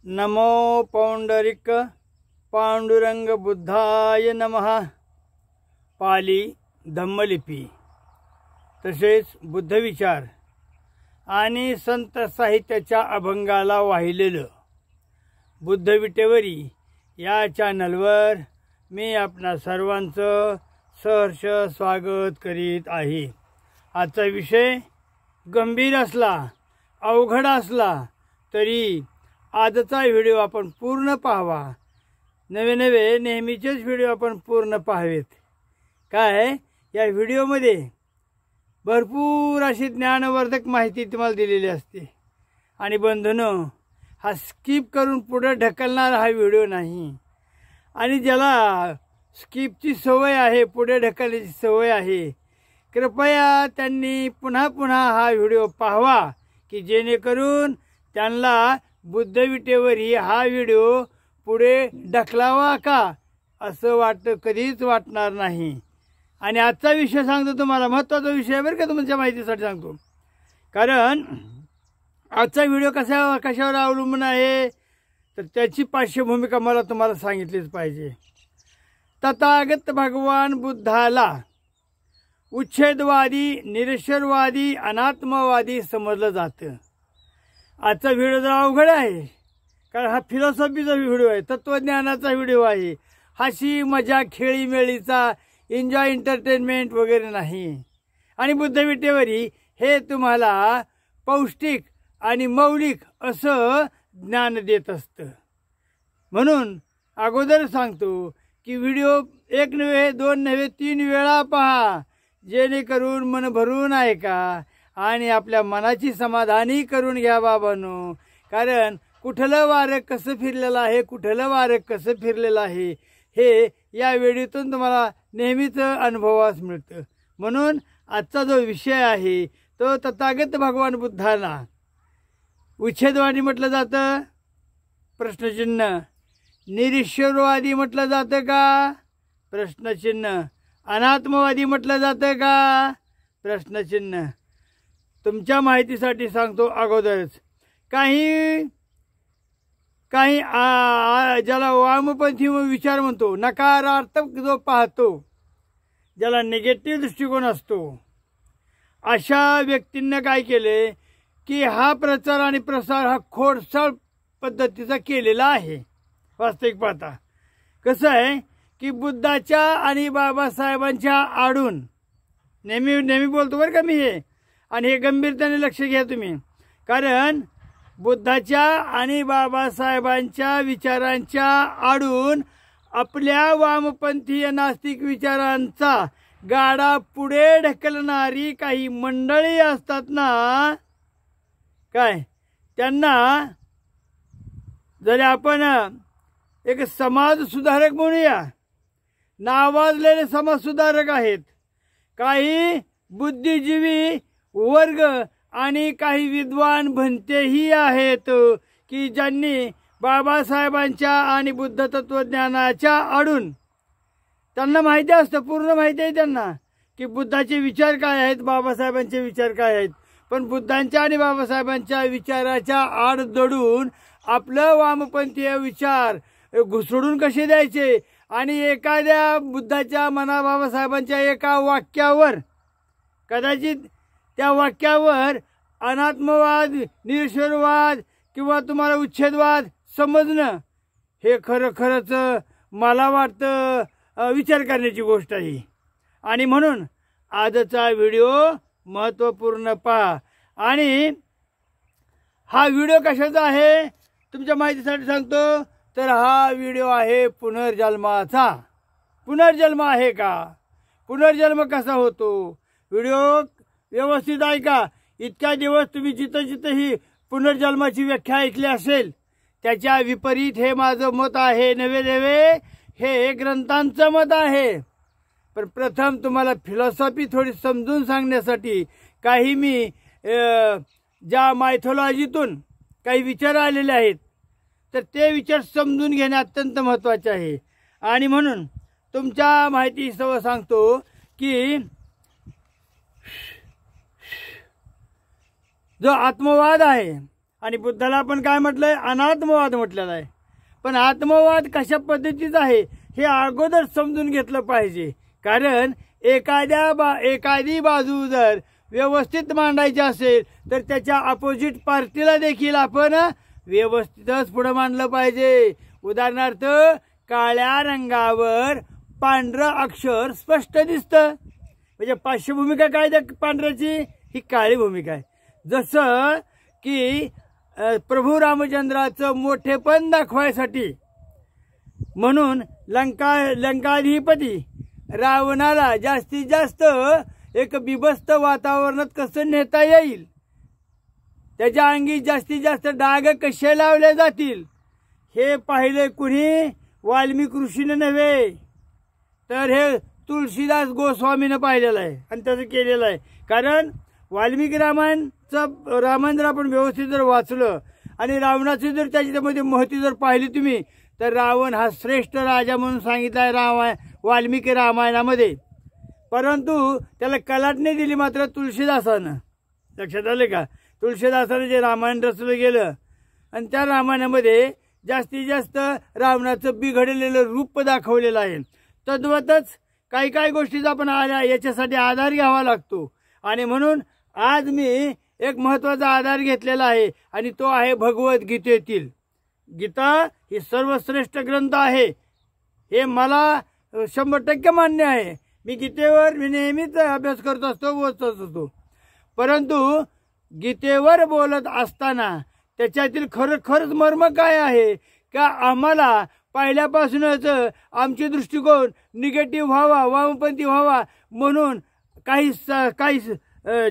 नमो पौंडरिक पांडुरंग बुद्धाय नमः। पाली धम्मलिपी तसेच बुद्धविचार आणि संत साहित्याच्या अभंगाला वाहिलेलं बुद्धविटेवरी या चॅनलवर मी आपणा सर्वांचं सहर्ष स्वागत करीत आहे। आजचा विषय गंभीर असला अवघड असला तरी आजचा व्हिडिओ आपण पूर्ण पाहावा। नवे नेहमीचेच व्हिडिओ आपण पूर्ण पाहावेत। काय या व्हिडिओमध्ये भरपूर अशी ज्ञानवर्धक माहिती तुम्हाला दिलेली असते आणि बंधूंनो, हा स्किप करून पुढे ढकलणारा हा व्हिडिओ नाही। आणि ज्याला स्किपची सवय आहे, पुढे ढकलण्याची सवय आहे, कृपया त्यांनी पुन्हा पुन्हा हा व्हिडिओ पाहावा की जेणेकरून त्यांना बुद्धविटेवरी हा व्हिडिओ पुढे ढकलावा का असं कधीच वाटणार नाही। आणि आजचा विषय सांगतो तुम्हाला, महत्त्वाचा विषय बरं का, तुमच्या माहितीसाठी सांगतो। कारण आजचा व्हिडिओ कशावर अवलंबून आहे तर त्याची पार्श्वभूमिका मला तुम्हाला सांगितलीच पाहिजे। तथागत भगवान बुद्धाला उच्छेदवादी, निरीश्वरवादी, अनात्मवादी समजलं जातं। आजचा व्हिडिओ जरा अवघड आहे कारण हा फिलॉसॉफीचा व्हिडिओ आहे, तत्वज्ञानाचा व्हिडिओ आहे। हसी मजा खेळीमेळीचा एन्जॉय वगैरे नाही। आणि बुद्धविटेवरी हे तुम्हाला पौष्टिक आणि मौलिक असं ज्ञान देत असतं। म्हणून अगोदर सांगतो की व्हिडिओ एक नव्हे, दोन नव्हे, 3 वेळा पहा, जेणेकरून मन भरून ऐका आणि आपल्या मनाची समाधानी करून घ्या बाबांनो। कारण कुठलं वारं कसं फिरलेलं आहे, कुठलं वारं कसं फिरलेलं आहे हे या व्हिडिओतून तुम्हाला नेहमीच अनुभवास मिळतं। म्हणून आजचा जो विषय आहे तो तथागत भगवान बुद्धाला उच्छेदवादी म्हटलं जातं, प्रश्नचिन्ह। निरीश्वरवादी म्हटलं जातं का, प्रश्नचिन्ह। अनात्मवादी म्हटलं जातं का, प्रश्नचिन्ह। तुमच्या माहितीसाठी सांगतो अगोदरच, काही ज्याला वामपंथी विचार म्हणतो, नकारात्मक जो पाहतो, ज्याला निगेटिव्ह दृष्टिकोन असतो, अशा व्यक्तींना काय केले की हा प्रचार आणि प्रसार हा खोडसाळ पद्धतीचा केलेला आहे। वास्तविक पाहता कसं आहे की बुद्धाच्या आणि बाबासाहेबांच्या आडून नेहमी बोलतो बरं का मी हे, आणि हे गंभीरतेने लक्ष घ्या तुम्ही। कारण बुद्धाच्या आणि बाबासाहेबांच्या विचारांच्या आडून आपल्या वामपंथीय नास्तिक विचारांचा गाडा पुढे ढकलणारी काही मंडळी असतात ना, काय त्यांना जरी आपण एक समाज सुधारक म्हणूया, नावाजलेले समाज सुधारक आहेत, काही बुद्धिजीवी वर्ग आणि काही विद्वान भंतेही आहेत की ज्यांनी बाबासाहेबांच्या आणि बुद्ध तत्वज्ञानाच्या आडून त्यांना माहिती असतं, पूर्ण माहिती आहे त्यांना की बुद्धाचे विचार काय आहेत, बाबासाहेबांचे विचार काय आहेत, पण बुद्धांच्या आणि बाबासाहेबांच्या विचाराच्या आड दडून आपलं वामपंथीय विचार घुसडून कसे द्यायचे आणि एखाद्या बुद्धाच्या बाबासाहेबांच्या एका वाक्यावर, कदाचित त्या वाक्यावर अनात्मवाद, निरीश्वरवाद किंवा तुम्हाला उच्छेदवाद समजणं हे खरंच मला वाटतं विचार करण्याची गोष्ट आहे। आणि म्हणून आजचा व्हिडिओ महत्त्वपूर्ण पहा। आणि हा व्हिडिओ कशाचा आहे तुमच्या माहितीसाठी सांगतो, तर हा व्हिडिओ आहे पुनर्जन्माचा। पुनर्जन्म आहे का, पुनर्जन्म कसा होतो, व्हिडिओ व्यवस्थित ऐका। इतक्या दिवस तुम्ही जिथं ही पुनर्जन्माची व्याख्या ऐकली असेल त्याच्या विपरीत हे माझं मत आहे, नवे हे ग्रंथांचं मत आहे। पण प्रथम तुम्हाला फिलॉसॉफी थोडी समजून सांगण्यासाठी काही मी ज्या मायथॉलॉजीतून काही विचार आलेले आहेत तर ते विचार समजून घेणे अत्यंत महत्त्वाचे आहे। आणि म्हणून तुमच्या माहितीसह सांगतो की जो आत्मवाद आहे, आणि बुद्धाला आपण काय म्हटलंय, अनात्मवाद म्हटलेला आहे. पण आत्मवाद कशा पद्धतीचा आहे हे अगोदर समजून घेतलं पाहिजे. कारण एखादी बाजू जर व्यवस्थित मांडायची असेल तर त्याच्या अपोजिट पार्टीला देखील आपण व्यवस्थितच पुढे मांडलं पाहिजे. उदाहरणार्थ, काळ्या रंगावर पांढरं अक्षर स्पष्ट दिसतं, म्हणजे पार्श्वभूमिका काय त्या पांढऱ्याची, ही काळी भूमिका आहे. जसं की प्रभू रामचंद्राचं मोठेपण दाखवायसाठी म्हणून लंकाधिपती रावणाला जास्तीत जास्त एक बिभस्त वातावरणात कसं नेता येईल, त्याच्या अंगी जास्तीत जास्त डाग कसे लावले जातील, हे पाहिले कुणी वाल्मिक ऋषीने नव्हे, तर हे तुळशीदास गोस्वामीनं पाहिलेलं आहे आणि त्याचं केलेलं आहे. कारण वाल्मिकी रामायण जर आपण व्यवस्थित जर वाचलं आणि रावणाची जर त्याच्यामध्ये महती जर पाहिली तुम्ही, तर रावण हा श्रेष्ठ राजा म्हणून सांगितला आहे वाल्मिकी रामायणामध्ये. परंतु त्याला कलाटणी दिली मात्र तुळशीदासानं. लक्षात आले का? तुळशीदासानं जे रामायण रचलं गेलं आणि त्या रामायणामध्ये जास्तीत जास्त रावणाचं बिघडलेलं रूप दाखवलेलं आहे. तद्वतच काही गोष्टीचा आपण याच्यासाठी आधार घ्यावा लागतो. आणि म्हणून आज मी एक महत्त्वाचा आधार घेतलेला आहे आणि तो आहे भगवद्गीतेतील. गीता ही सर्वश्रेष्ठ ग्रंथ आहे हे मला 100% मान्य आहे. मी गीतेवर नेहमीच अभ्यास करत असतो, बोलत असतो. परंतु गीतेवर बोलत असताना त्याच्यातील खरंच मर्म काय आहे का आम्हाला पहिल्यापासूनच आमचे दृष्टिकोन निगेटिव्ह व्हावा, वामपंथी व्हावा म्हणून काही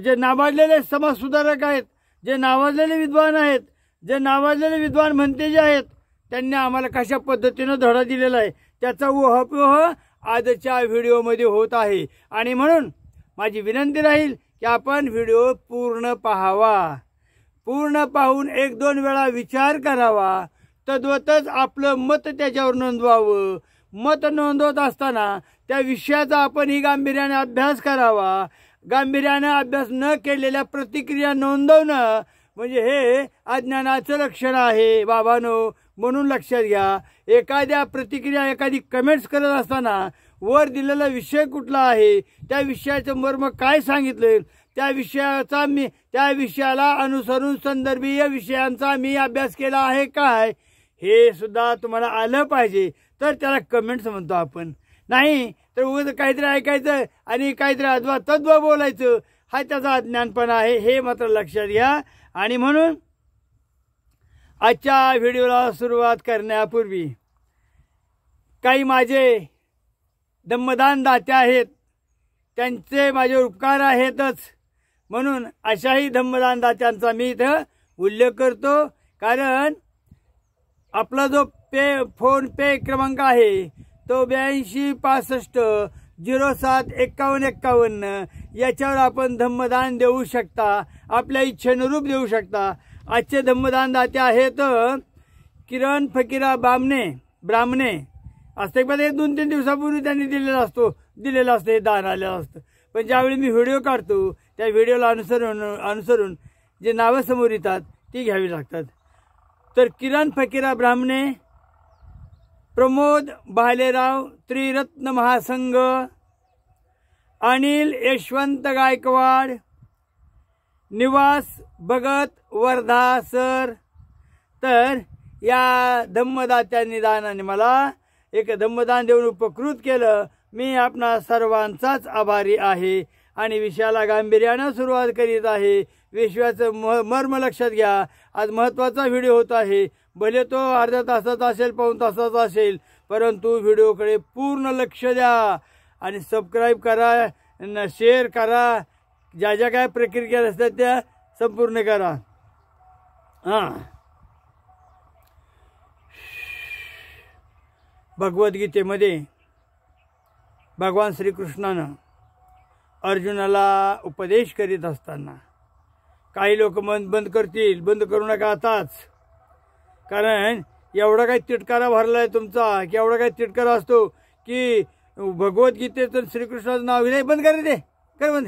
जे नावाजलेले समाजसुधारक आहेत, जे नावाजलेले विद्वान आहेत, जे नावाजलेले विद्वान म्हणते जे आहेत, त्यांनी आम्हाला कशा पद्धतीनं धडा दिलेला आहे त्याचा ऊहापोह आजच्या व्हिडिओमध्ये होत आहे. आणि म्हणून माझी विनंती राहील की आपण व्हिडिओ पूर्ण पाहावा, पूर्ण पाहून 1-2 वेळा विचार करावा, तद्वतच आपलं मत त्याच्यावर नोंदवावं. मत नोंदवत असताना त्या विषयाचा आपण ही गांभीर्याने अभ्यास करावा. गांभीर्याने अभ्यास न केलेल्या प्रतिक्रिया नोंदवणं म्हणजे हे अज्ञानाचं लक्षण आहे बाबांनो. म्हणून लक्षात घ्या, एखादी कमेंट्स करत असताना वर दिलेला विषय कुठला आहे, त्या विषयाचं मर्म काय सांगितलं, त्या विषयाला अनुसरून संदर्भीय विषयांचा मी अभ्यास केला आहे काय, हे सुद्धा तुम्हाला आलं पाहिजे. तर त्याला कमेंट्स म्हणतो आपण. नाही तर उगाच काहीतरी ऐकायचं आणि काहीतरी अथवा तत्व बोलायचं, हा त्याचा अज्ञानपणा आहे, हे मात्र लक्षात घ्या. आणि म्हणून आजच्या व्हिडिओला सुरुवात करण्यापूर्वी काही माझे धम्मदान दाते आहेत, त्यांचे माझे उपकार आहेतच, म्हणून अशाही धम्मदान दात्यांचा मी इथं उल्लेख करतो. कारण आपला जो फोन पे क्रमांक आहे तो 8265075151 याच्यावर आपण धम्मदान देऊ शकता, आपल्या इच्छेनुरूप देऊ शकता. आजचे धम्मदान दाते आहेत किरण फकीरा ब्राह्मणे असते, पण 2-3 दिवसापूर्वी त्यांनी दिलेलं असतं, हे दान आलेलं असतं. पण ज्यावेळी मी व्हिडिओ काढतो त्या व्हिडिओला अनुसरून जे नावं समोर येतात ती घ्यावी लागतात. तर किरण फकीरा ब्राह्मणे, प्रमोद भालेराव त्रिरत्न महासंघ, अनिल यशवंत गायकवाड, निवास भगत वर्धा सर. तर या धम्मदात्यांनी दानाने मला एक धम्मदान देऊन उपकृत केलं. मी आपणा सर्वांचाच आभारी आहे आणि विषयाला गांभीर्यानं सुरुवात करीत आहे. विषयाचं मर्म लक्षात घ्या. आज महत्त्वाचा व्हिडिओ होत आहे, भले तो अर्ध्या तासाचा असेल, पाऊण तासाचा असेल, परंतु व्हिडिओकडे पूर्ण लक्ष द्या आणि सबस्क्राईब करा, शेअर करा, ज्या काय प्रक्रिया असतात त्या संपूर्ण करा. भगवद्गीतेमध्ये भगवान श्रीकृष्णानं अर्जुनाला उपदेश करीत असताना काही लोक मन बंद करू नका आताच, कारण एवढा काही तिटकारा भरलाय तुमचा की एवढा काही तिटकारा असतो की भगवद्गीतेचं श्रीकृष्णाचं नाव नाही, बंद कर दे, कर बंद,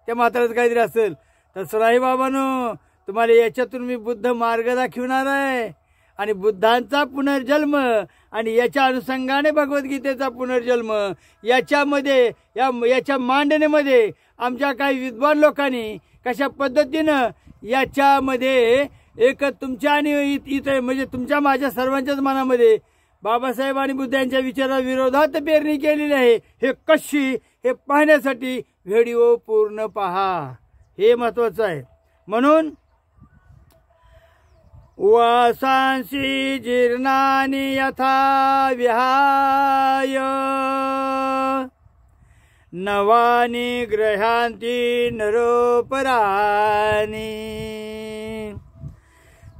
त्या म्हाताऱ्याचं काहीतरी असेल तर साईबाबांनो तुम्हाला याच्यातून मी बुद्ध मार्ग दाखवणार आहे आणि बुद्धांचा पुनर्जन्म आणि याच्या अनुषंगाने भगवद्गीतेचा पुनर्जन्म याच्यामध्ये याच्या मांडणीमध्ये आमच्या काही विद्वान लोकांनी कशा पद्धतीनं याच्यामध्ये एक तुमच्या आणि इथे म्हणजे तुमच्या माझ्या सर्वांच्याच मनामध्ये बाबासाहेब आणि बुद्ध यांच्या विचाराविरोधात पेरणी केलेली आहे. हे कशी हे पाहण्यासाठी व्हिडिओ पूर्ण पहा, हे महत्वाचं आहे. म्हणून वासांसी जीर्णानि यथा विहाय नवानि गृह्णाति नरोपराणि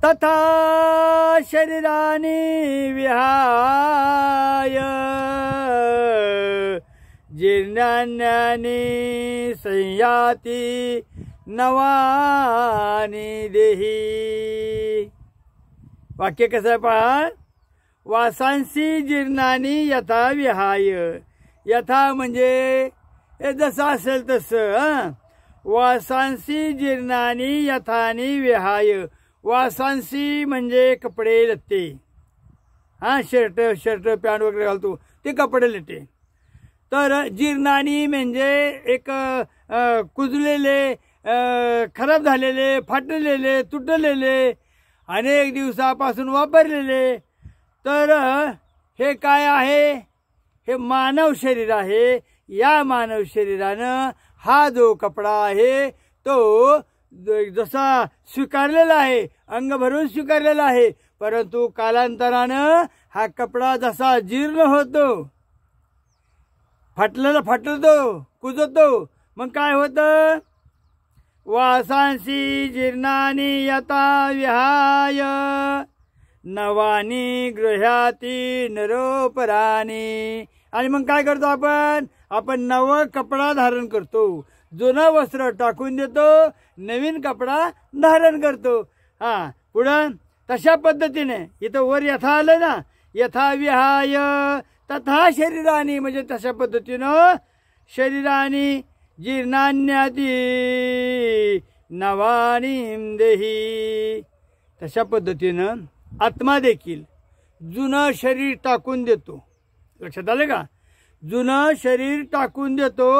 तथा शरीरानि विहाय जीर्णान्यानि संयाति नवानि देही. वाक्य कसं आहे पहा. वासांसी जीर्णानि यथा विहाय. यथा म्हणजे हे जसं असेल तसं. वासांसी जीर्णानि यथानि विहाय. वासांसी म्हणजे कपडे लत्ते, शर्ट पॅन्ट वगैरे घालतो ते कपडे लत्ते. तर जीर्णानी म्हणजे एक कुजलेले, खराब झालेले, फाटलेले, तुटलेले, अनेक दिवसापासून वापरलेले. तर हे काय आहे, हे मानव शरीर आहे. या मानव शरीरानं हा जो कपडा आहे तो जसा स्वीकारलेला आहे, अंग भरून स्वीकारलेला आहे, परंतु कालांतरानं हा कपडा जसा जीर्ण होतो, फाटतो, कुजतो, मग काय होतं. वासांसी जीर्णानि यथा विहाय नवानि गृह्णाति नरोपराणि. आणि मग काय करतो आपण नवं कपडा धारण करतो, जुनं वस्त्र टाकून देतो, नवीन कपडा धारण करतो. पुढं तशा पद्धतीने इथं वर यथा आलं ना, यथा विहाय तथा शरीरानी म्हणजे तशा पद्धतीनं शरीरानी जीर्णान्यादी नवानी देही. तशा पद्धतीनं आत्मा देखील जुनं शरीर टाकून देतो. लक्षात आलं का. जुनं शरीर टाकून देतो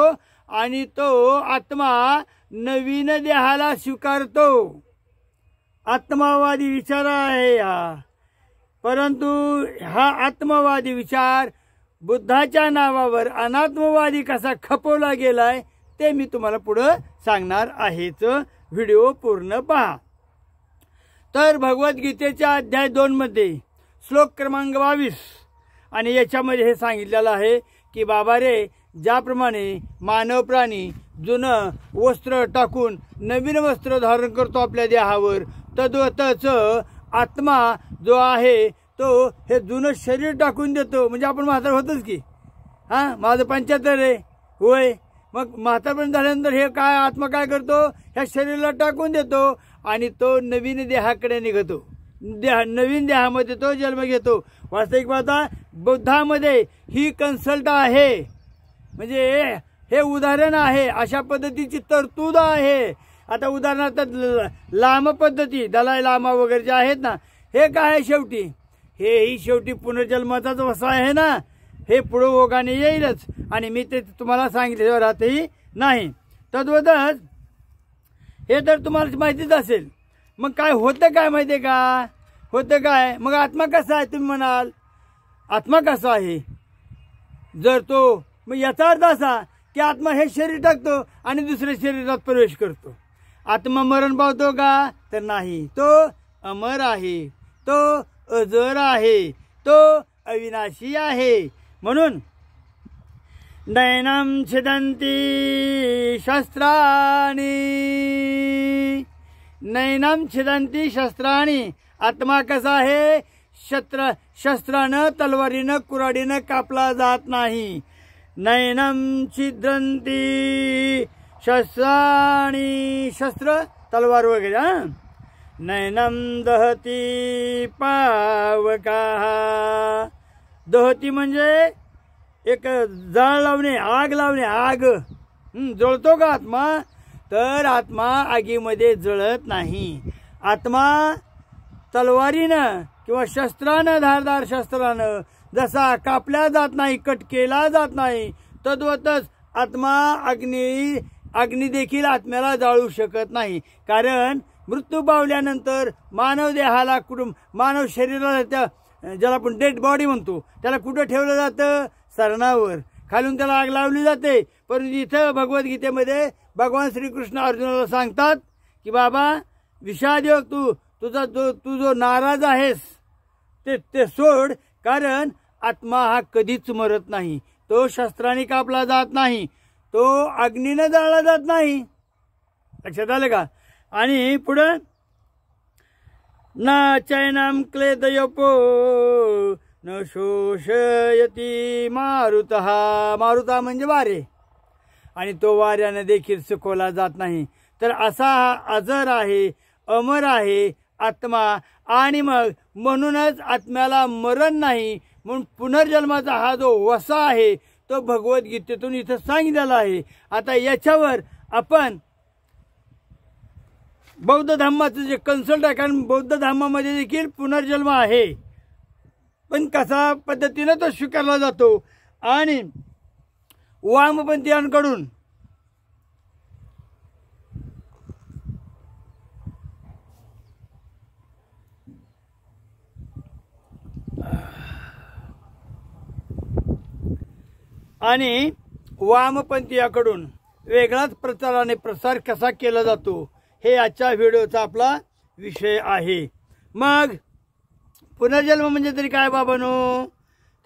आणि तो आत्मा नवीन देहाला स्वीकारतो. आत्मवादी विचार आहे हा. परंतु हा आत्मवादी विचार बुद्धाच्या नावावर अनात्मवादी कसा खपवला गेलाय ते मी तुम्हाला पुढं सांगणार आहेच. व्हिडिओ पूर्ण पहा. तर भगवद्गीतेच्या अध्याय 2 मध्ये श्लोक क्रमांक 22 आणि याच्यामध्ये हे सांगितलेलं आहे की बाबा रे, ज्याप्रमाणे मानव प्राणी जुनं वस्त्र टाकून नवीन वस्त्र धारण करतो आपल्या देहावर, तद्वतच आत्मा जो आहे तो हे जुनं शरीर टाकून देतो. म्हणजे आपण म्हातार होतच की. माझं 75 आहे होय. मग म्हातारपण झाल्यानंतर हे काय आत्मा काय करतो, ह्या शरीराला टाकून देतो आणि तो नवीन देहाकडे निघतो. नवीन देहामध्ये तो जन्म घेतो. वास्तविक पाहता बुद्धामध्ये ही कन्सल्ट आहे. म्हणजे हे उदाहरण आहे. अशा पद्धतीची तरतूद आहे. आता उदाहरणार्थ लामा पद्धती, दलाई लामा वगैरे जे आहेत ना, हे काय आहे शेवटी, हेही शेवटी पुनर्जन्माचाच वसा आहे ना. हे पुढे ओघाने येईलच आणि मी ते तुम्हाला सांगितल्यावर राहतही नाही. तद्वतच हे तर तुम्हाला माहितीच असेल. मग काय होतं काय माहितीये का, होतं काय. मग आत्मा कसा आहे तुम्ही म्हणाल, आत्मा कसा आहे. जर तो मग याचा अर्थ असा की आत्मा हे शरीर टाकतो आणि दुसऱ्या शरीरात प्रवेश करतो. आत्मा मरण पावतो का, तर नाही. तो अमर आहे, तो अजर आहे, तो अविनाशी आहे. म्हणून नयनम छिदंती शस्त्राणी, नयनम छिदंती शस्त्राणी. आत्मा कसा आहे, शस्त्रानं तलवारीनं कुऱ्हाडीनं कापला जात नाही. नयनम छिद्रंती शस्त्राणी, शस्त्र तलवार वगैरे. नयनम दहती पावका. दहती म्हणजे एक जाळ लावणे, आग लावणे. आग जळतो का आत्मा, तर आत्मा आगीमध्ये जळत नाही. आत्मा तलवारीनं किंवा शस्त्रानं, धारदार शस्त्रानं जसा कापला जात नाही, कट केला जात नाही, तद्वतच आत्मा अग्नी देखील आत्म्याला जाळू शकत नाही. कारण मृत्यू पावल्यानंतर मानव देहाला मानव शरीराला ज्याला आपण डेड बॉडी म्हणतो त्याला कुठं ठेवलं जातं? सरणावर. खालून त्याला आग लावली जाते. परंतु इथं भगवद्गीतेमध्ये भगवान श्रीकृष्ण अर्जुनाला सांगतात की बाबा विषादयोग तू जो नाराज आहेस ते सोड. कारण आत्मा हा कधीच मरत नाही. तो शस्त्राने कापला जात नाही, तो अग्नीनं जाळला जात नाही. लक्षात आलं का? आणि पुढं ना चैनम क्लेदयपो न शोषयती मारुतः. मारुता म्हणजे वारे, आणि तो वाऱ्याने देखील सुकवला जात नाही. तर असा हा अजर आहे, अमर आहे आत्मा. आणि मग म्हणूनच आत्म्याला मरण नाही. म्हणून पुनर्जन्माचा हा जो वसा आहे तो भगवद्गीतेतून इथं सांगितलेला आहे. आता याच्यावर आपण बौद्ध धर्माचं जे कन्सल्ट आहे, कारण बौद्ध धर्मामध्ये देखील पुनर्जन्म आहे, पण कसा पद्धतीनं तो स्वीकारला जातो. आणि वामपंथीयांकडून वेगळाच प्रचाराने प्रसार कसा केला जातो हे आजच्या व्हिडिओचा आपला विषय आहे. मग पुनर्जन्म म्हणजे तरी काय बाबांनो?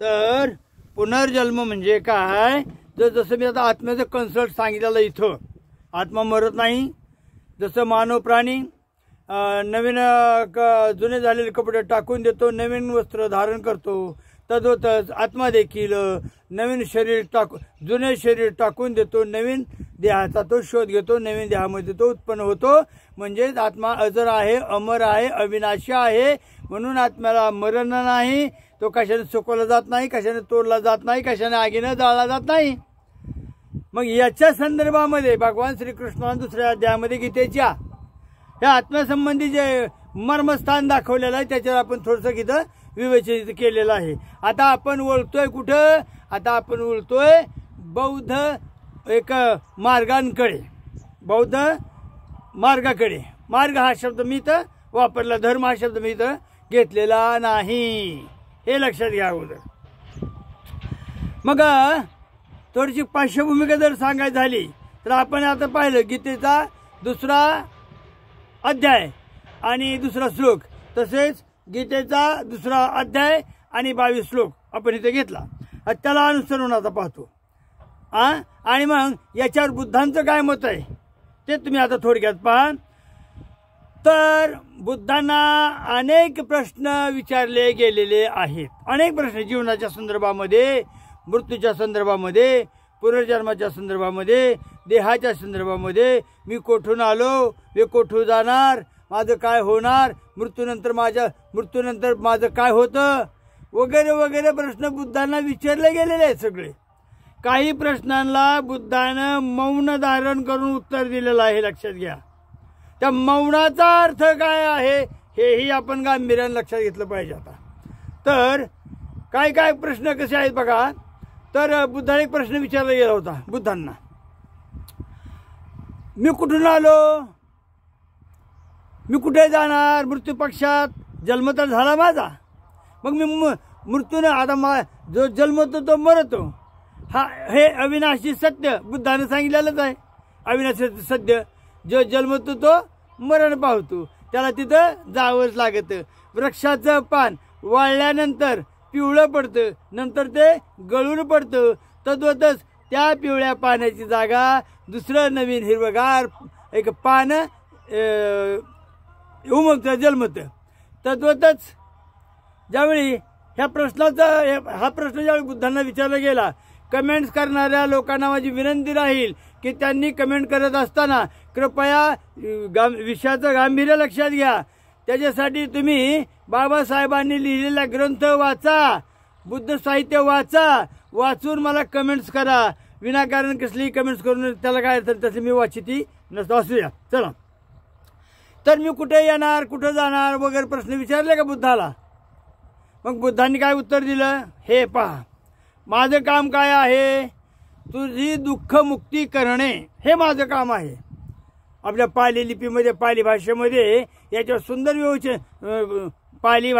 तर पुनर्जन्म म्हणजे काय? जसं मी आता आत्म्याचं कन्सल्ट सांगितलेलं इथं, आत्मा मरत नाही. जसं मानव प्राणी नवीन जुने झालेले कपडे टाकून देतो, नवीन वस्त्र धारण करतो, तद्वतच आत्मा देखील नवीन जुने शरीर टाकून देतो, नवीन देहाचा तो शोध घेतो, नवीन देहामध्ये तो उत्पन्न होतो. म्हणजेच आत्मा अजर आहे, अमर आहे, अविनाशी आहे. म्हणून आत्म्याला मरण नाही, तो कशाने सुकवला जात नाही, कशाने तोडला जात नाही, कशाने आगीनं जाळला जात नाही. मग याच्या संदर्भामध्ये भगवान श्रीकृष्णाने दुसऱ्या अध्यायामध्ये गीतेच्या या आत्म्यासंबंधी जे मर्मस्थान दाखवलेलं आहे त्याच्यावर आपण थोडंसं इथं विवेचन केलेलं आहे. आता आपण वळतोय कुठं? आता आपण वळतोय बौद्ध एक मार्गांकडे, बौद्ध मार्गाकडे. मार्ग हा शब्द मी इथं वापरला, धर्म हा शब्द मी इथं घेतलेला नाही, हे लक्षात घ्या अगोदर. मग थोडीशी पार्श्वभूमिका जर सांगायची झाली तर आपण आता पाहिलं गीतेचा 2रा अध्याय आणि 2रा श्लोक, तसेच गीतेचा 2रा अध्याय आणि 22 श्लोक आपण इथे घेतला. त्याला अनुसरून आता पाहतो. आणि मग याच्यावर बुद्धांचं काय मत आहे ते तुम्ही आता थोडक्यात पहा. तर बुद्धांना अनेक प्रश्न विचारले गेलेले आहेत. अनेक प्रश्न जीवनाच्या संदर्भामध्ये, मृत्यूच्या संदर्भामध्ये, पुनर्जन्माच्या संदर्भामध्ये, देहाच्या संदर्भामध्ये. मी कोठून आलो, मी कोठून जाणार, माझं काय होणार, मृत्यूनंतर माझं काय होतं, वगैरे वगैरे प्रश्न बुद्धांना विचारले गेलेले आहेत सगळे. काही प्रश्नांना बुद्धानं मौन धारण करून उत्तर दिलेलं आहे, लक्षात घ्या. त्या मौनाचा अर्थ काय आहे हेही आपण गांभीर्याने लक्षात घेतलं पाहिजे. आता तर काय काय प्रश्न कसे आहेत बघा. तर बुद्धाने एक प्रश्न विचारला गेला होता बुद्धांना, मी कुठून आलो, मी कुठे जाणार, मृत्यू पक्षात जन्म तर झाला माझा, मग मी मृत्यूने आता जो जन्मतो तो मरतो. हे अविनाशी सत्य बुद्धाने सांगितलेलंच आहे. अविनाशी सत्य, जो जन्मतो तो मरण पावतो, त्याला तिथं जावंच लागतं. वृक्षाचं पान वाळल्यानंतर पिवळं पडतं, नंतर ते गळून पडतं. तद्वतच त्या पिवळ्या पाण्याची जागा दुसरं नवीन हिरवगार एक पान उमगतं, जन्मतं. तद्वतच ज्यावेळी हा प्रश्न ज्यावेळी बुद्धांना विचारला गेला, कमेंट्स करणाऱ्या लोकांना माझी विनंती राहील की त्यांनी कमेंट करत असताना कृपया विषयाचं गांभीर्य लक्षात घ्या. त्याच्यासाठी तुम्ही बाबासाहेबांनी लिहिलेला ग्रंथ वाचा, बुद्ध साहित्य वाचून मला कमेंट्स करा. विनाकारण कसलीही कमेंट्स करून त्याला काय असेल तसं मी वाचिती नसतो. असू द्या. चला, तर मी कुठे येणार, कुठं जाणार वगैरे प्रश्न विचारले का बुद्धाला? मग बुद्धांनी काय उत्तर दिलं? हे पहा, माझं काम काय आहे? तुझी दुःखमुक्ती करणे हे माझं काम आहे. आपल्या पाली लिपीमध्ये, पाली भाषेमध्ये याच्यावर सुंदर विवचन, पाली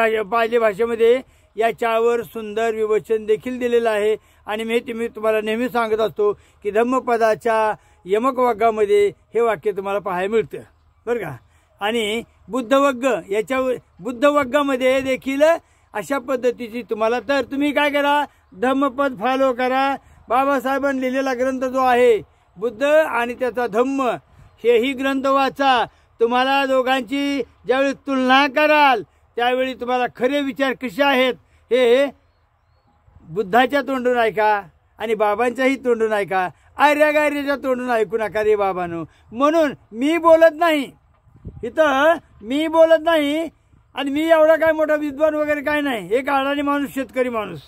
भाषेमध्ये याच्यावर सुंदर विवचन देखील दिलेलं आहे. आणि मी तुम्हाला नेहमी सांगत असतो की धम्मपदाच्या यमक वग्गामध्ये हे वाक्य तुम्हाला पाहायला मिळतं बरं का. आणि बुद्ध वग्गामध्ये देखील अशा पद्धतीची तुम्हाला, तर तुम्ही काय करा, धम्मपद फॉलो करा. बाबासाहेबांनी लिहिलेला ग्रंथ जो आहे बुद्ध आणि त्याचा धम्म, हेही ग्रंथ वाचा. तुम्हाला दोघांची ज्यावेळी तुलना कराल त्यावेळी तुम्हाला खरे विचार कसे आहेत हे बुद्धाच्या तोंडून ऐका आणि बाबांच्याही तोंडून ऐका. आर्यागार्याच्या तोंडून ऐकू नका रे बाबांनो. म्हणून मी बोलत नाही इथं, मी बोलत नाही. आणि मी एवढा काय मोठा विद्वान वगैरे काय नाही, एक अडाणी माणूस, शेतकरी माणूस.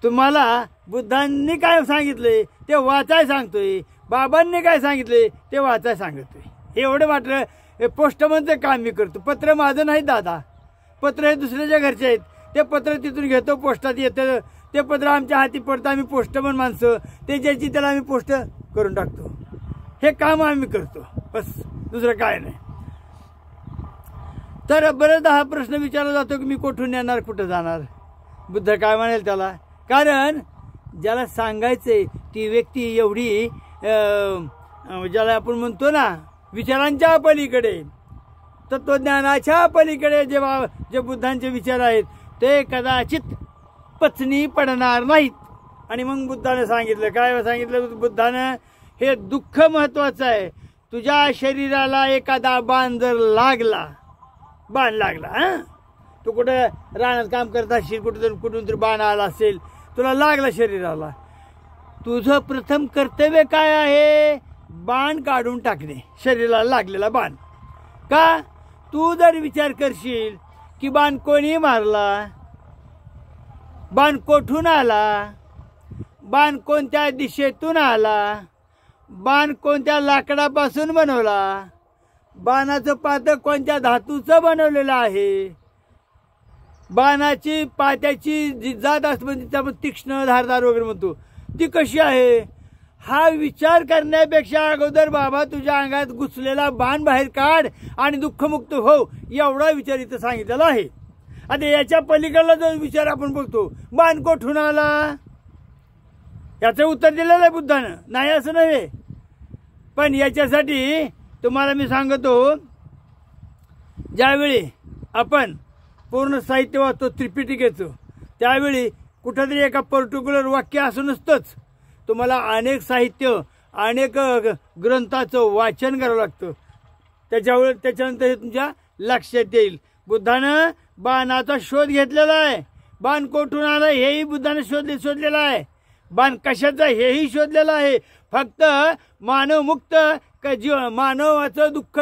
तुम्हाला बुद्धांनी काय सांगितले ते वाचाय सांगतोय, बाबांनी काय सांगितले ते वाचाय सांगतोय. एवढं वाटलं हे पोस्टमनचं काम मी करतो. पत्र माझं नाही दादा, पत्र हे दुसऱ्याच्या घरचे आहेत. ते पत्र तिथून घेतो, पोस्टात येतं, ते पत्र आमच्या हाती पडतं. आम्ही पोस्टमन माणसं, ते ज्याची त्याला आम्ही पोस्ट करून टाकतो. हे काम आम्ही करतो, बस, दुसरं काय नाही. तर बरेचदा हा प्रश्न विचारला जातो की मी कुठून येणार, कुठं जाणार. बुद्ध काय म्हणेल त्याला? कारण ज्याला सांगायचंय ती व्यक्ती एवढी ज्याला आपण म्हणतो ना विचारांच्या पलीकडे, तत्वज्ञानाच्या पलीकडे जे बुद्धांचे विचार आहेत ते कदाचित पचनी पडणार नाहीत. आणि मग बुद्धाने सांगितलं, काय सांगितलं बुद्धानं? हे दुःख महत्वाचं आहे. तुझ्या शरीराला एखादा बाण जर लागला, तू कुठं रानात काम करत असशील, कुठून तरी बाण आला असेल, तुला लागला शरीराला, तुझं प्रथम कर्तव्य काय आहे? बाण काढून टाकणे, शरीराला लागलेला बाण. का? तू जर विचार करशील की बाण कोणी मारला, बाण कोठून आला, बाण कोणत्या दिशेतून आला, बाण कोणत्या लाकडापासून बनवला, बाणाचं पातं कोणत्या धातूचं बनवलेलं आहे, बाणाची पात्याची जी जात असते म्हणजे आपण तीक्ष्ण धारदार वगैरे म्हणतो ती कशी आहे, हा विचार करण्यापेक्षा अगोदर बाबा तुझ्या अंगात घुसलेला बाण बाहेर काढ आणि दुःखमुक्त हो, एवढा विचार इथं सांगितलेला आहे. आता याच्या पलीकडला जो विचार आपण बघतो, बाण कोठून आला, याचं उत्तर दिलेलं आहे बुद्धानं, नाही असं नव्हे. पण याच्यासाठी तुम्हाला मी सांगतो, ज्यावेळी आपण पूर्ण साहित्य वाचतो त्रिपिटिकेचं, त्यावेळी कुठंतरी एका पर्टिक्युलर वाक्य असं नसतंच. तुम्हाला अनेक साहित्य, अनेक ग्रंथाचं वाचन करावं लागतं. त्याच्यानंतर हे तुमच्या लक्षात येईल. बुद्धानं बाणाचा शोध घेतलेला आहे. बाण कोठून आला हेही बुद्धानं शोधलेला आहे. बाण कशाचा हेही शोधलेलं आहे. फक्त मानवमुक्त मानवाचं दुःख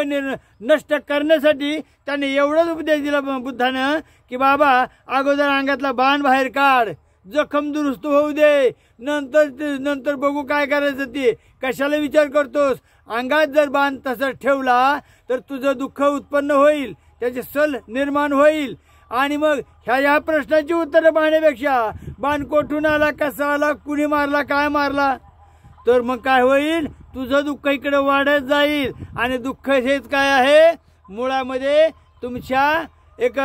नष्ट करण्यासाठी त्याने एवढाच उपदेश दिला बुद्धानं की बाबा अगोदर अंगातला बाण बाहेर काढ, जखम दुरुस्त होऊ दे, नंतर बघू काय करायचं ते. कशाला विचार करतोस? अंगात जर बाण तसंच ठेवला तर तुझं दुःख उत्पन्न होईल, त्याचे सल निर्माण होईल. आणि मग ह्या प्रश्नाची उत्तरं पाहण्यापेक्षा बाण कोठून आला, कसा आला, कुणी मारला, काय मारला, तर मग काय होईल, तुझं दुःख इकडे वाढत जाईल. आणि दुःख हेच काय आहे, मुळामध्ये तुमच्या एक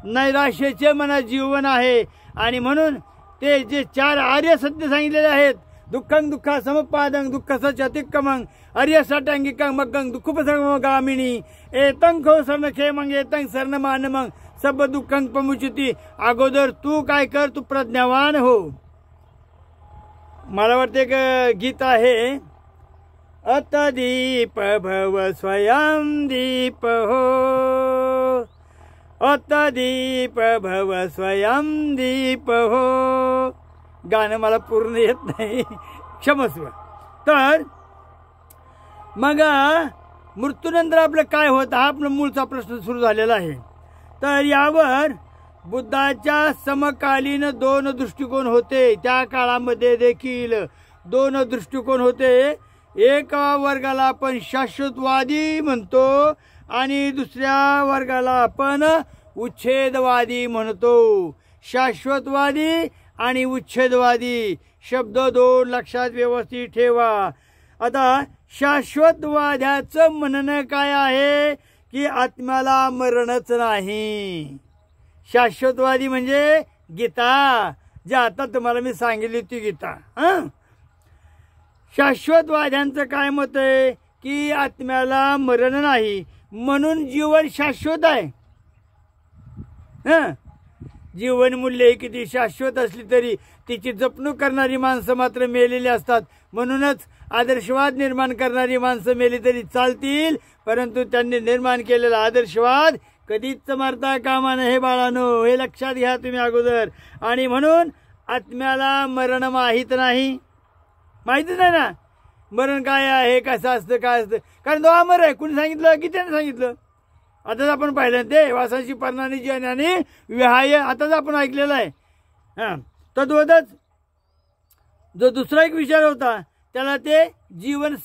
नैराश्याचे मनात जीवन आहे. आणि म्हणून ते जे 4 आर्य सत्य सांगितलेले आहेत, दुःखं दुःखा समपादं दुःखस चतिक्कमं आर्य सटांगिकं मग्गं दुःखोपसमगामिनी एतं खो सर्णखेमं एतं सर्णमानमं सब दुःखं पमुच्यति. अगोदर तू काय कर, तू प्रज्ञावान हो. मला वाटते एक गीत आहे, अत दीप भव स्वयं दीप हो, अत दीप भव स्वयं दीप हो. गाणं मला पूर्ण येत नाही, क्षमस्व. तर मग मृत्यूनंतर आपलं काय होतं हा आपला मूळचा प्रश्न सुरू झालेला आहे. तर यावर बुद्धाच्या समकालीन 2 दृष्टिकोन होते. त्या काळामध्ये देखील 2 दृष्टिकोन होते. एका वर्गाला आपण शाश्वतवादी म्हणतो आणि दुसऱ्या वर्गाला आपण उच्छेदवादी म्हणतो. शाश्वतवादी आणि उच्छेदवादी शब्द दोन लक्षात व्यवस्थित ठेवा. आता शाश्वतवाद्याचं म्हणणं काय आहे की आत्म्याला मरणच नाही. शाश्वतवादी म्हणजे गीता, जे आता तुम्हाला मी सांगितली ती गीता. शाश्वतवाद्यांचं काय मत आहे की आत्म्याला मरण नाही म्हणून जीवन शाश्वत आहे. जीवन मूल्य किती शाश्वत असली तरी तिची जपणूक करणारी माणसं मात्र मेलेली असतात. म्हणूनच आदर्शवाद निर्माण करणारी माणसं मेली तरी चालतील, परंतु त्यांनी निर्माण केलेला आदर्शवाद कधीच मरता कामा नये. हे बाळांनो, हे लक्षात घ्या तुम्ही अगोदर. आणि म्हणून आत्म्याला मरण माहीत नाही. माहितीच नाही ना मरण काय आहे, कसं असतं, काय असतं. कारण तो अमर आहे. कुणी सांगितलं, कितीने सांगितलं. आताच आपण पाहिलं ते वासांशी पर्णानी जन आणि विहाय, आताच आपण ऐकलेलं आहे. तद्वतच जो दुसरा एक विचार होता त्याला ते जीवन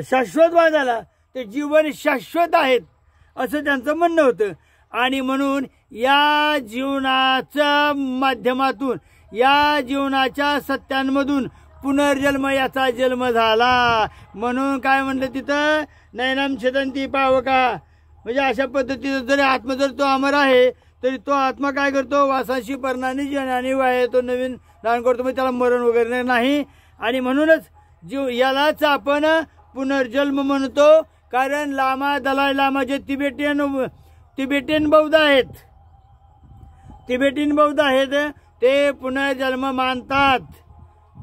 शाश्वतवादाला ते जीवन शाश्वत आहेत असं त्यांचं म्हणणं होतं. आणि म्हणून या जीवनाच्या माध्यमातून, या जीवनाच्या सत्यांमधून पुनर्जन्म याचा जन्म झाला. म्हणून काय म्हणलं तिथं, नैनम छदंती पावका. म्हणजे अशा पद्धतीनं जरी आत्मा जर तो अमर आहे तरी तो आत्मा काय करतो, वासाशी पर्णानी जनानी वाहे तो नवीन दान करतो. म्हणजे त्याला मरण वगैरे नाही. आणि म्हणूनच जीव यालाच आपण पुनर्जन्म म्हणतो. कारण लामा, दलाई लामा जे तिबेटियन बौद्ध आहेत, तिबेटियन बौद्ध आहेत ते पुनर्जन्म मानतात.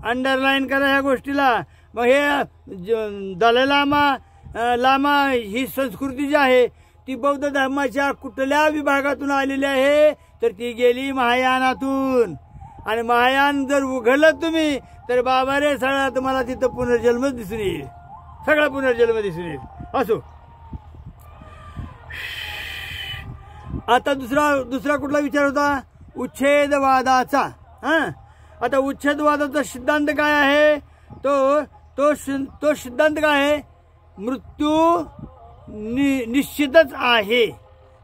अंडरलाईन करा ह्या गोष्टीला. मग हे दलाई लामा ही संस्कृती जी आहे ती बौद्ध धर्माच्या कुठल्या विभागातून आलेली आहे तर ती गेली महायानातून. आणि महायान जर उघडलं तुम्ही तर बाबा रे सगळा तुम्हाला तिथं पुनर्जन्मच दिसून येईल. सगळा पुनर्जन्म दिसून येईल. असो, आता दुसरा कुठला विचार होता, उच्छेदवादाचा. आता उच्छेदवादाचा सिद्धांत काय आहे, तो सिद्धांत काय आहे, मृत्यू निश्चितच आहे.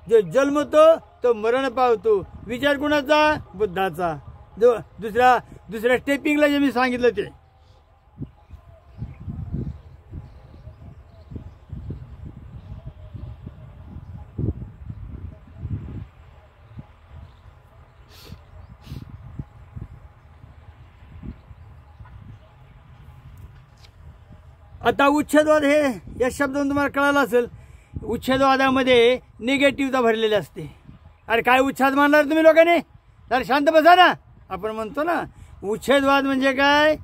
जो जन्मतो तो मरण पावतो. विचार कुणाचा, बुद्धाचा. जो दुसऱ्या स्टेपिंगला जे मी सांगितलं ते. आता उच्छेदवाद हे या शब्दातून तुम्हाला कळालं असेल. उच्छेदवादामध्ये निगेटिव्हता भरलेली असते. अरे काय उच्छेद मानणार तुम्ही लोकांनी, तर शांत बसा ना. आपण म्हणतो ना उच्छेदवाद म्हणजे काय,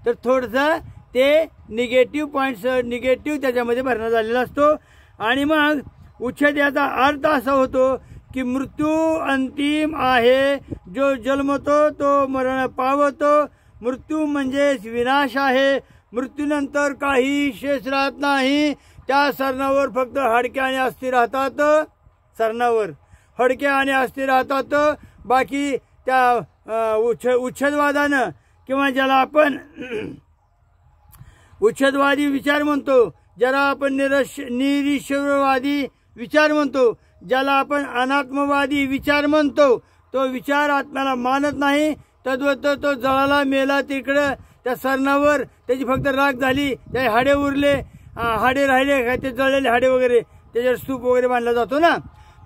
तर थोडंसं ते निगेटिव्ह पॉईंट्स, निगेटिव्ह त्याच्यामध्ये भरणं झालेला असतो. आणि मग उच्छेद याचा अर्थ असा होतो की मृत्यू अंतिम आहे. जो जन्मतो तो मरण पावतो. मृत्यू म्हणजे विनाश आहे. मृत्यूनंतर काही शेष राहत नाही. त्या सरणावर फक्त हाडके आणि अस्थि राहतात. सरणावर हाडके आणि अस्थि राहतात. बाकी त्या उच्छेदवादानं किंवा ज्याला आपण उच्छेदवादी विचार म्हणतो, ज्याला आपण निरीश्वरवादी विचार म्हणतो, ज्याला आपण अनात्मवादी विचार म्हणतो, तो विचार आत्म्याला मानत नाही. तद्वत तो जळाला, मेला तिकडं त्या सरणावर, त्याची फक्त राख झाली, त्या हाडे उरले, हाडे राहिले काय, ते जळलेले हाडे वगैरे त्याच्यावर स्तूप वगैरे बांधला जातो ना.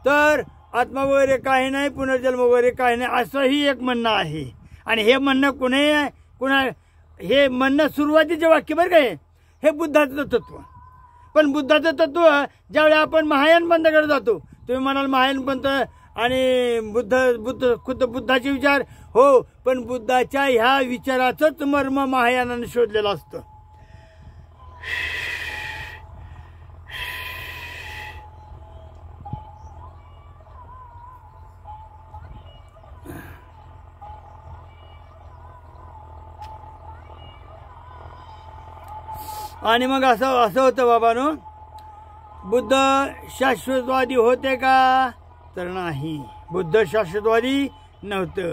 तर आत्मा वगैरे काही नाही, पुनर्जन्म वगैरे काही नाही, असंही एक म्हणणं आहे. आणि हे म्हणणं हे म्हणणं सुरुवातीचे वाक्य बरं काय, हे बुद्धाचं तत्व. पण बुद्धाचं तत्व ज्यावेळी आपण महायान पंथाकडे जातो, तुम्ही म्हणाल महायान पंथ आणि खुद्द बुद्धाचे विचार, हो, पण बुद्धाच्या ह्या विचाराचंच मर्म महायानाने शोधलेलं असतं. आणि मग असं होतं बाबांनो, बुद्ध शाश्वतवादी होते का, तर नाही. बुद्ध शाश्वतवादी नव्हतं.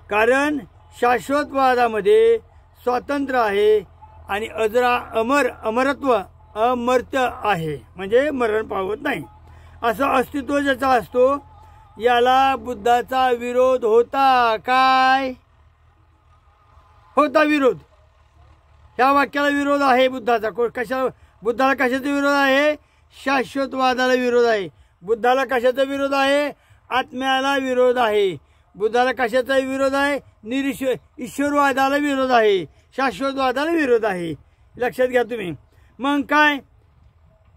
कारण शाश्वतवादामध्ये स्वातंत्र्य आहे आणि अमरत्व अमर्त्य आहे, म्हणजे मरण पावत नाही असं अस्तित्व ज्याचा असतो, याला बुद्धाचा विरोध होता. काय होता विरोध? ह्या वाक्याला विरोध आहे बुद्धाचा. बुद्धाला कशाचा विरोध आहे? शाश्वतवादाला विरोध आहे. बुद्धाला कशाचा विरोध आहे? आत्म्याला विरोध आहे. बुद्धाला कशाचा विरोध आहे? ईश्वरवादाला विरोध आहे, शाश्वतवादाला विरोध आहे. लक्षात घ्या तुम्ही. मग काय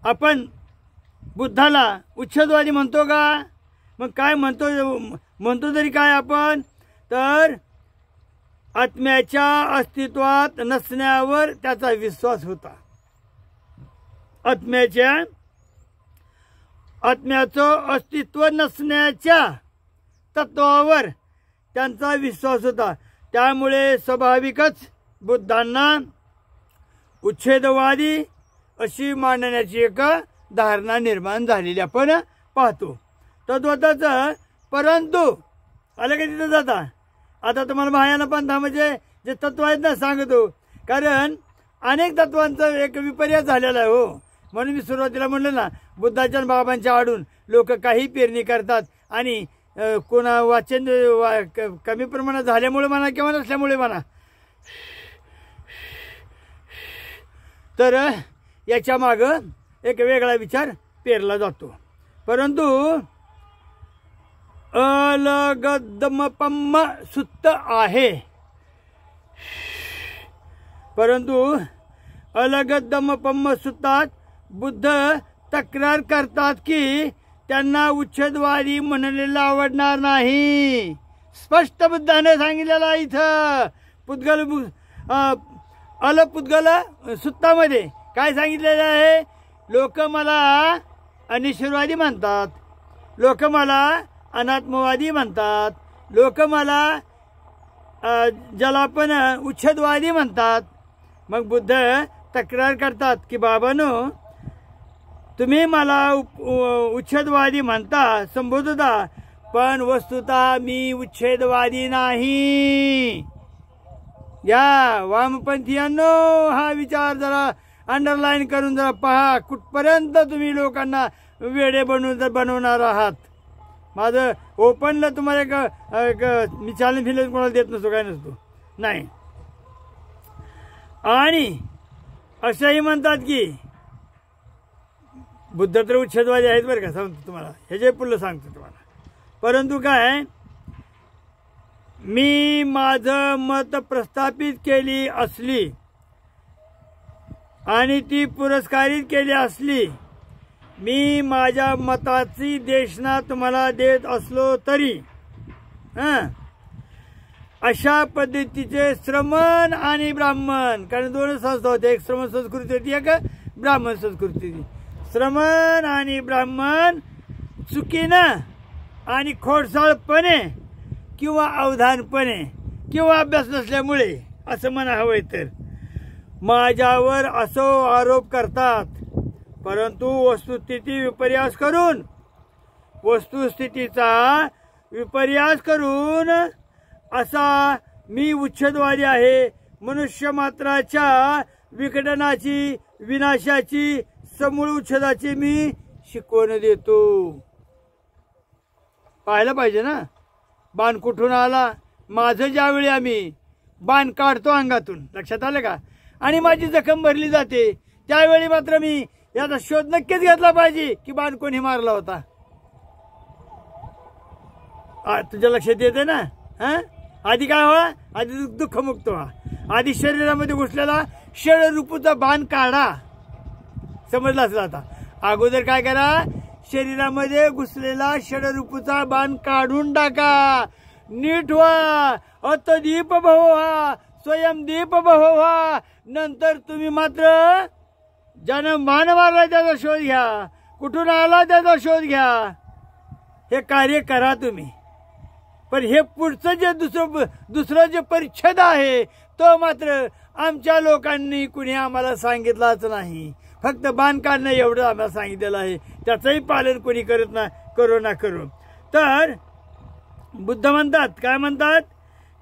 आपण बुद्धाला उच्छेदवादी म्हणतो का? मग काय म्हणतो तरी काय आपण? तर आत्म्याच्या अस्तित्वात नसण्यावर त्याचा विश्वास होता. आत्म्याचं अस्तित्व नसण्याच्या तत्वावर त्यांचा विश्वास होता. त्यामुळे स्वाभाविकच बुद्धांना उच्छेदवादी अशी मांडण्याची एक धारणा निर्माण झालेली आपण पाहतो. तद्वतच परंतु आलं का तिथं जाता. आता तुम्हाला महायान पंथामध्ये जे तत्व आहेत ना सांगतो, कारण अनेक तत्वांचा एक विपर्यास झालेला आहे हो. म्हणून मी सुरुवातीला म्हणलं ना, बुद्धाच्या बाबांच्या आडून लोक काही पेरणी करतात आणि कोणा वाचन कमी प्रमाणात झाल्यामुळे म्हणा किंवा नसल्यामुळे म्हणा, तर याच्या मागं एक वेगळा विचार पेरला जातो. परंतु अलगदमपम सुत्त आहे. परंतु अलगदमपम सुत्तात बुद्ध तक्रार करतात की त्यांना उच्छेदवादी म्हणलेलं आवडणार नाही. स्पष्ट बुद्धाने सांगितलेलं इथं अलपुद्गल सुत्तामध्ये काय सांगितलेलं आहे? लोक मला अनिश्वरवादी म्हणतात, लोक मला अनात्मवादी म्हणतात, लोक मला ज्याला आपण उच्छेदवादी म्हणतात. मग बुद्ध तक्रार करतात की बाबांनो, तुम्ही मला उच्छेदवादी म्हणता, संबोधता, पण वस्तुतः मी उच्छेदवादी नाही. या वामपंथीयांनो, हा विचार जरा अंडरलाईन करून जरा पहा, कुठपर्यंत तुम्ही लोकांना वेडे बनवणार आहात. माझं ओपनला तुम्हाला मी चॅलेंज फिलेंज कोणाला देत नसतो, काय नसतो नाही. आणि असंही म्हणतात की बुद्ध तर उच्छेदवादी आहेत बरं का, सांगतो तुम्हाला, ह्याचे पुढलं सांगतो तुम्हाला. परंतु काय, मी माझं मत प्रस्थापित केली असली आणि ती पुरस्कारित केली असली, मी माझ्या मताची देशना तुम्हाला देत असलो तरी अशा पद्धतीचे श्रमण आणि ब्राह्मण, कारण दोन संस्था होत्या, एक श्रमण संस्कृती होती, एक ब्राह्मण संस्कृती होती. श्रमण आणि ब्राह्मण चुकीनं आणि खोडसाळपणे किंवा अवधानपणे किंवा अभ्यास नसल्यामुळे असं म्हणा हवंय तर माझ्यावर असो आरोप करतात. परंतु वस्तुस्थितीचा विपर्यास करून असा मी उच्छेदवादी आहे, मनुष्य मात्राच्या विघटनाची, विनाशाची, समूळ उच्छेदाची मी शिकवण देतो. पाहायला पाहिजे ना, बाण कुठून आला. माझं ज्यावेळी आम्ही बाण काढतो अंगातून, लक्षात आलं का, आणि माझी जखम भरली जाते, त्यावेळी मात्र मी याचा शोध नक्कीच घेतला पाहिजे की बाण कोणी मारला होता. तुझ्या लक्षात येते ना. आधी काय व्हा, आधी दुःखमुक्त व्हा, आधी शरीरामध्ये घुसलेला षडरूपूचा बाण काढा. समजला असेल आता. अगोदर काय करा, शरीरामध्ये घुसलेला षडरूपूचा बाण काढून टाका. नीट व्हा, अतदीप भवा, स्वयंदीप भवा. नंतर तुम्ही मात्र ज्यानं बाण मारला त्याचा शोध घ्या, कुठून आला त्याचा शोध घ्या. हे कार्य करा तुम्ही. पण हे पुढचं जे दुसरं जे परिच्छेद आहे तो मात्र आमच्या लोकांनी कुणी आम्हाला सांगितलाच नाही. फक्त बाण काढणं एवढं आम्हाला सांगितलेलं आहे, त्याचंही पालन कोणी करू. तर बुद्ध म्हणतात, काय म्हणतात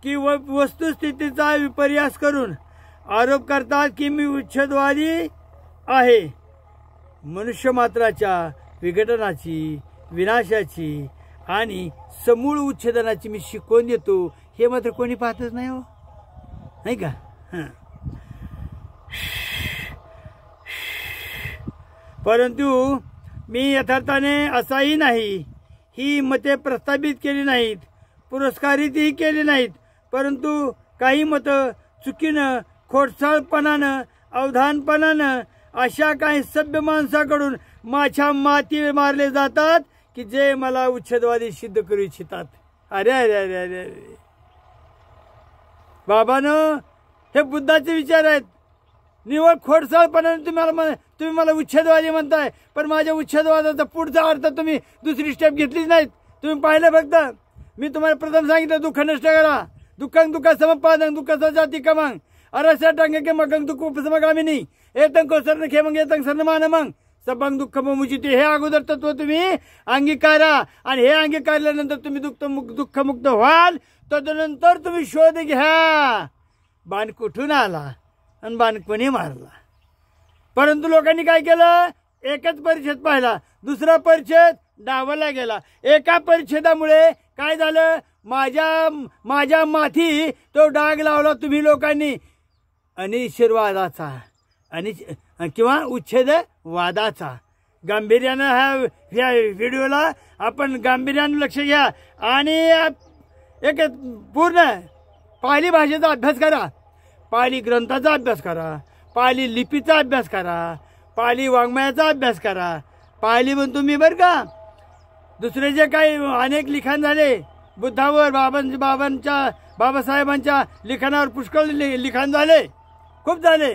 की वस्तुस्थितीचा विपर्यास करून आरोप करतात की मी उच्छेदवादी आहे. मनुष्य मात्राच्या विघटनाची, विनाशाची आणि समूळ उच्छेदनाची मी शिकवून देतो, हे मात्र कोणी पाहतच नाही हो, नाही का? परंतु मी यथार्थाने असाही नाही, ही मते प्रस्थापित केली नाहीत, पुरस्कारितही केली नाहीत, परंतु काही मतं चुकीनं, खोडसाळपणानं, अवधानपणानं अशा काही सभ्य माणसाकडून माझ्या माती मारले जातात की जे मला उच्छेदवादी सिद्ध करू इच्छितात. अरे अरे अरे अरे अरे बाबानो, हे बुद्धाचे विचार आहेत. निवळ खोडसाळपणाने तुम्ही मला उच्छेदवादी म्हणताय, पण माझ्या उच्छेदवादाचा पुढचा अर्थ तुम्ही दुसरी स्टेप घेतलीच नाहीत. तुम्ही पाहिलं फक्त मी तुम्हाला प्रथम सांगितलं, दुःख नष्ट करा, दुःखं दुःख समपादन, दुःखाचा जाती कमांग अरसा टांग के मगंग दुःख उपसमगामिनी एतंग कोसरन खेमंग एतंग सर्ण मानमंग सबंग दुःख मुचिते. हे अगोदर तत्व तुम्ही अंगीकारा आणि हे अंगीकारल्यानंतर तुम्ही दुःखमुक्त व्हाल. तदनंतर तुम्ही शोध घ्या बाण कुठून आला आणि बाण कोणी मारला. परंतु लोकांनी काय केलं, एकच परिच्छेद पाहिला, दुसरा परिच्छेद डावला गेला. एका परिच्छेदामुळे काय झालं, माझ्या माथी तो डाग लावला तुम्ही लोकांनी अनिशीर्वादाचा आणि किंवा उच्छेदवादाचा. गांभीर्यानं ह्या व्हिडिओला आपण गांभीर्यानं लक्ष घ्या आणि एक पूर्ण पाली भाषेचा अभ्यास करा, पाली ग्रंथाचा अभ्यास करा, पाली लिपीचा अभ्यास करा, पाली वाङ्मयाचा अभ्यास करा. पाली पण तुम्ही बरं का, दुसरे जे काही अनेक लिखाण झाले बुद्धावर, बाबासाहेबांच्या लिखाणावर पुष्कळ लिखाण झाले, खूप झाले,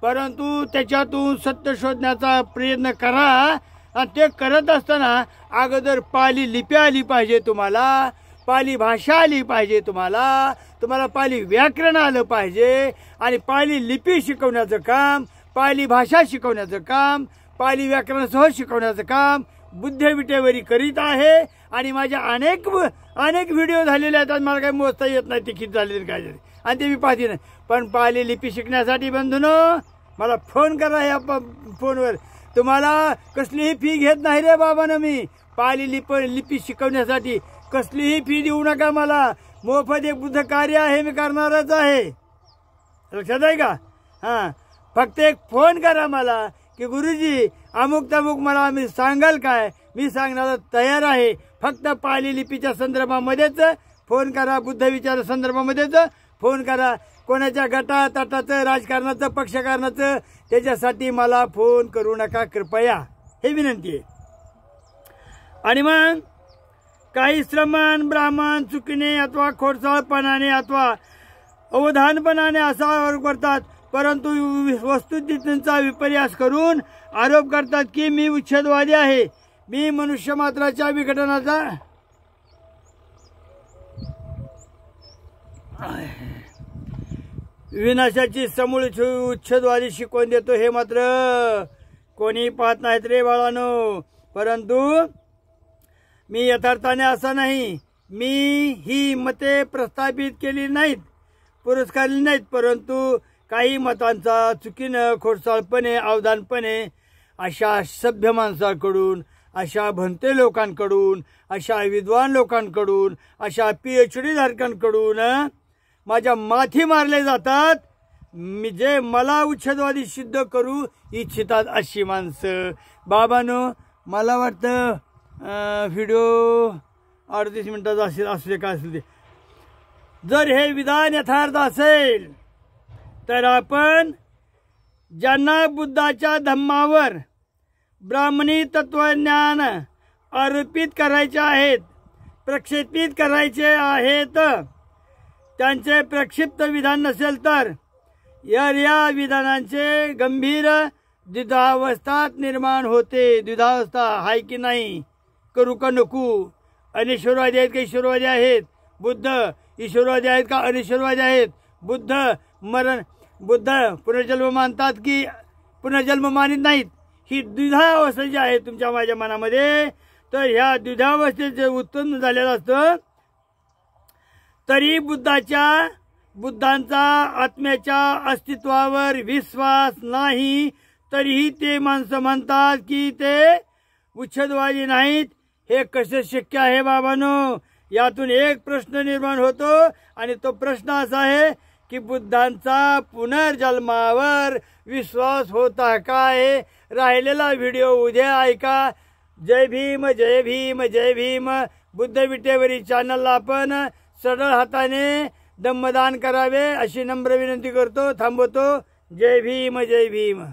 परंतु त्याच्यातून सत्य शोधण्याचा प्रयत्न करा. आणि ते करत असताना अगोदर पाली लिपी आली पाहिजे, तुम्हाला पाली भाषा आली पाहिजे, तुम्हाला पाली व्याकरण आलं पाहिजे. आणि पाली लिपी शिकवण्याचं काम, पाली भाषा शिकवण्याचं काम, पाली व्याकरणासह शिकवण्याचं काम बुद्धविटेवरी करीत आहे. आणि माझ्या अनेक व्हिडिओ झालेले आहेत, मला काही मोजता येत नाही ते किती झालेले काय झाले, आणि ते मी पाहते नाही. पण पाली लिपी शिकण्यासाठी बंधूनो मला फोन करा, ह्या फोनवर. तुम्हाला कसलीही फी घेत नाही रे बाबांनो, मी पाली लिपी शिकवण्यासाठी कसलीही फी देऊ नका मला. मोफत एक बुद्ध कार्य आहे, मी करणारच आहे, लक्षात आहे का? हां, फक्त एक फोन करा मला की गुरुजी अमुक तमुक मला मी सांगाल काय, मी सांगण्याला तयार आहे. फक्त पाली लिपीच्या संदर्भामध्येच फोन करा, बुद्ध विचार संदर्भामध्येच फोन करा. कोणाच्या गटा तटाचं, राजकारणाचं, पक्षकारणाचं त्याच्यासाठी मला फोन करू नका कृपया, हे विनंती आहे. आणि मग काही श्रमण ब्राह्मण चुकीने अथवा खोडसाळपणाने अथवा अवधानपणाने असा करतात, परंतु वस्तुस्थितीचा विपर्यास करून आरोप करतात की मी उच्छेदवादी आहे, मी मनुष्य मात्राच्या विघटनाचा विनाशाची समूळ उच्छेदवादी शिकवून देतो, हे मात्र कोणी पाहत नाहीत रे बाळांनो. परंतु मी यथार्थाने असा नाही, मी ही मते प्रस्थापित केली नाहीत, पुरस्कारली नाहीत, परंतु काही मतांचा चुकीनं, खोडसाळपणे, अवधानपणे अशा सभ्य माणसाकडून, अशा भंते लोकांकडून, अशा विद्वान लोकांकडून, अशा PhD धारकांकडून माझ्या माथी मारले जातात, मी जे मला उच्छेदवादी सिद्ध करू इच्छितात अशी माणसं. बाबांनो, मला वाटतं व्हिडिओ 38 मिनिटाचा असू दे, काय असेल ते. जर हे विधान यथार्थ असेल तर आपण ज्यांना बुद्धाच्या धम्मावर ब्राह्मणी तत्वज्ञान अर्पित करायचे आहेत, प्रक्षेपित करायचे आहेत, त्यांचे प्रक्षिप्त विधान नसेल तर या विधानांचे गंभीर द्विधावस्था निर्माण होते. द्विधावस्था आहे की नाही, करू का नको, अनिश्वरवादी आहेत का ईश्वरवादी आहेत, बुद्ध ईश्वरवादी आहेत का अनिश्वरवादी आहेत, बुद्ध पुनर्जन्म मानतात की पुनर्जन्म मानित नाहीत, ही द्विधावस्था जी आहे तुमच्या माझ्या मनामध्ये, तर ह्या द्विधावस्थेचे उत्पन्न झालेलं असतं. तरी बुद्धांचा आत्म्याच्या अस्तित्वावर विश्वास नाही, तरीही ते माणसं म्हणतात की ते उच्छेदवादी नाहीत. हे कसे शक्य आहे बाबांनो? यातून एक प्रश्न निर्माण होतो आणि तो प्रश्न असा आहे की बुद्धांचा पुनर्जन्मावर विश्वास होता काय? राहिलेला व्हिडिओ उद्या ऐका. जय भीम, जय भीम, जय भीम. बुद्ध विटेवरी चॅनलला आपण सरळ हाताने दम्मदान करावे अशी नम्र विनंती करतो. थांबवतो. जय भीम, जय भीम.